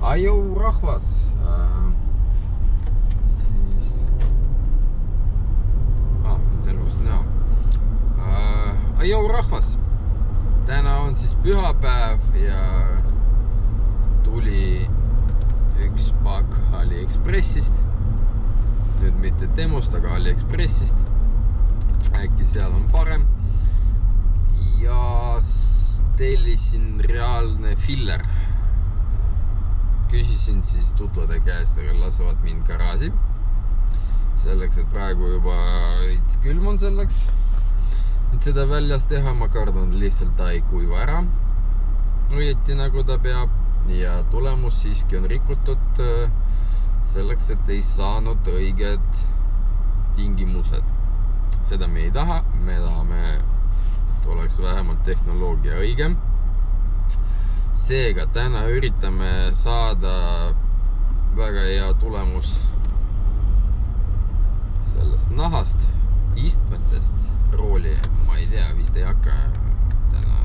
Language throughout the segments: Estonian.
Ajau rahvas. Ajau rahvas. Täna on siis pühapäev ja tuli üks pakk AliExpressist. Nüüd mitte Temost, aga AliExpressist. Äkki seal on parem. Ja tellisin reaalne filler. Küsisin siis tutvade käest, aga lasevad mind garaaži. Selleks, et praegu juba külm on selleks. Et seda väljas teha, ma kardan lihtsalt ta ei kuiva ära. Õieti nagu ta peab. Ja tulemus siiski on rikutud selleks, et ei saanud õiged tingimused. Seda me ei taha. Me tahame, et oleks vähemalt tehnoloogia õigem. Seega täna üritame saada väga hea tulemus sellest nahast, istmetest, rooli. Ma ei tea, vist ei hakka täna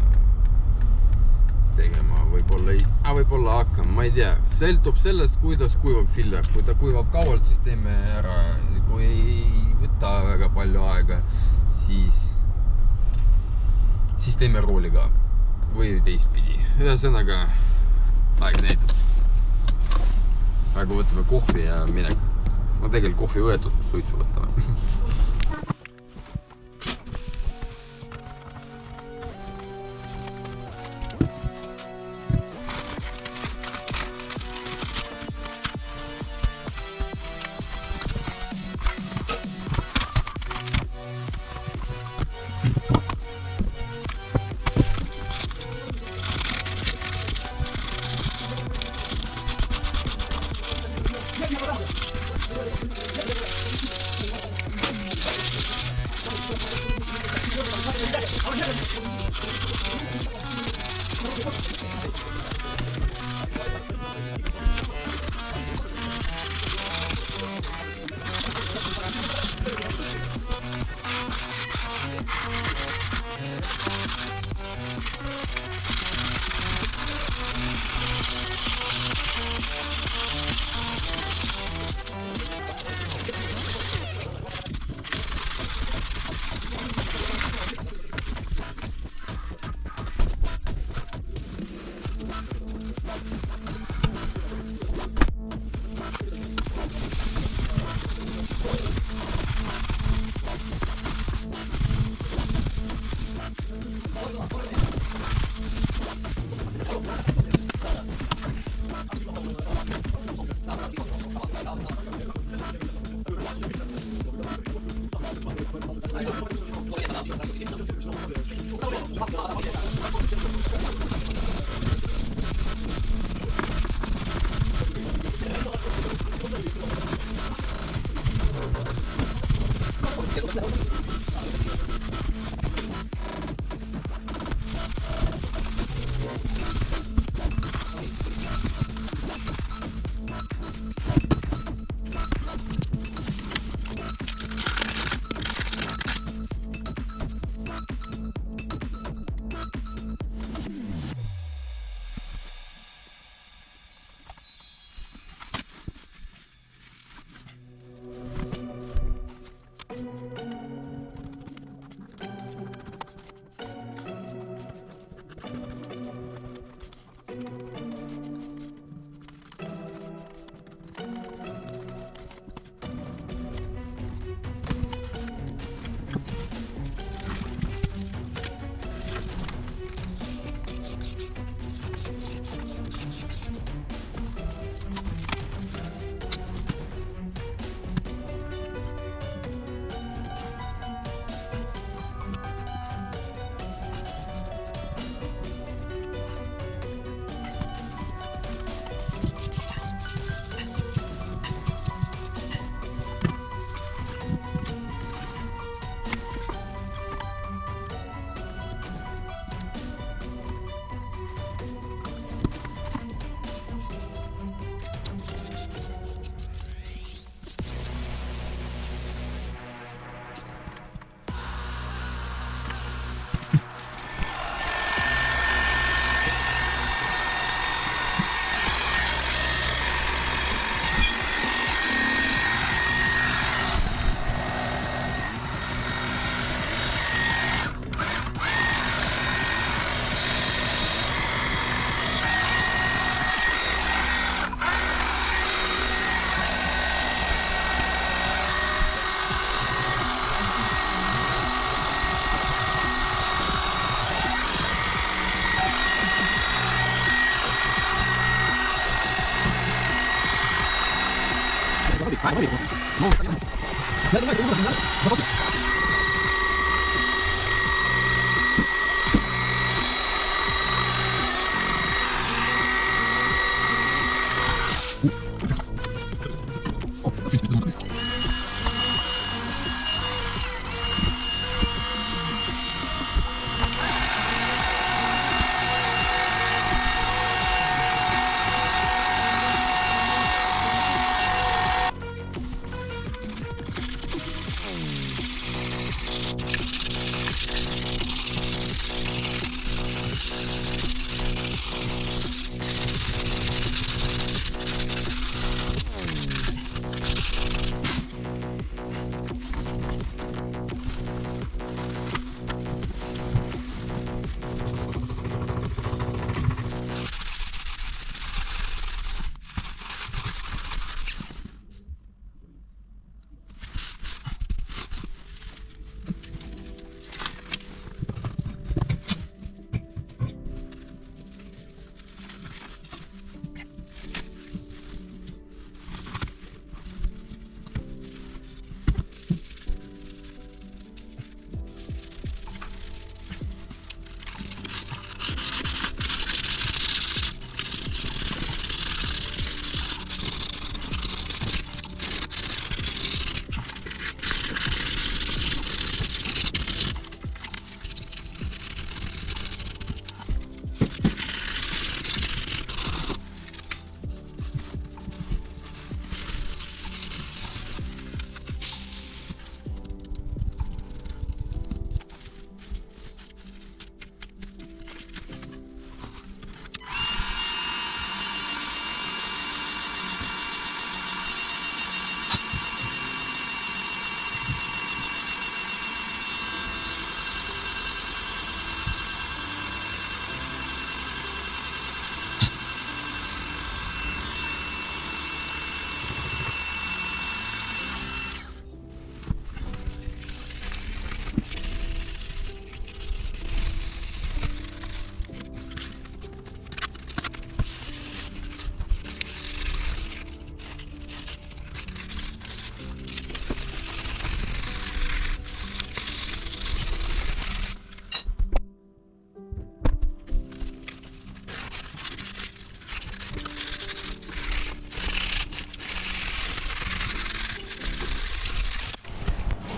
tegema. Võib-olla hakkan, ma ei tea. Sõltub sellest, kuidas kuivab filler. Kui ta kuivab kaualt, siis teeme ära. Kui ei võta väga palju aega, siis teeme rooli ka. Või teistpidi. Ühesõnaga, aeg näitab. Praegu võtame kohvi ja minek. Ma tegelikult kohvi võetud, suitsu võtame.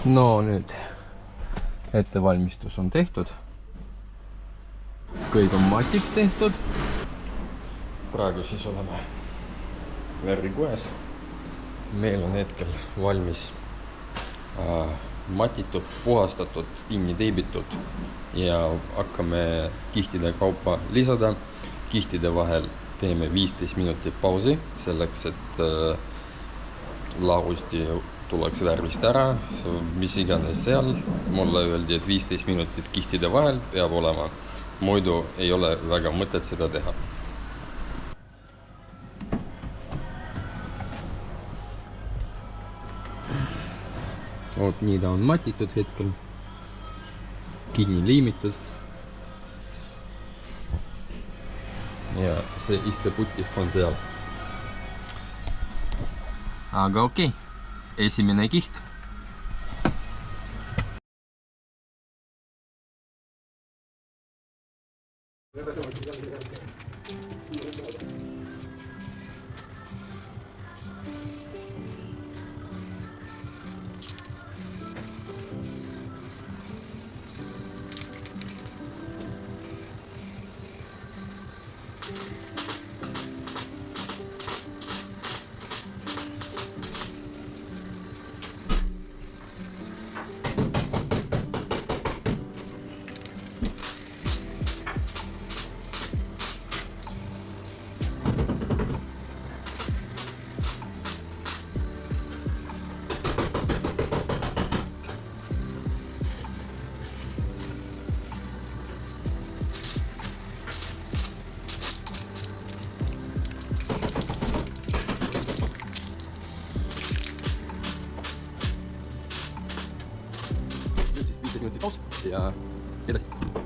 No nüüd ettevalmistus on tehtud. Kõik on matiks tehtud. Praegu siis oleme värvikojas. Meil on hetkel valmis matitud, puhastatud, kinni teibitud ja hakkame kihtide kaupa lisada. Kihtide vahel teeme 15 minutit pausi selleks, et lahusti tuleks värvist ära, mis iganes seal. Mulle öeldi, et 15 minutit kihtide vahel peab olema, muidu ei ole väga mõtet seda teha. Oot, nii ta on matitud hetkel, kinni liimitud. Ja see isteputi on seal. Aga okei. Esimene kiht. minutit paus ja edasi.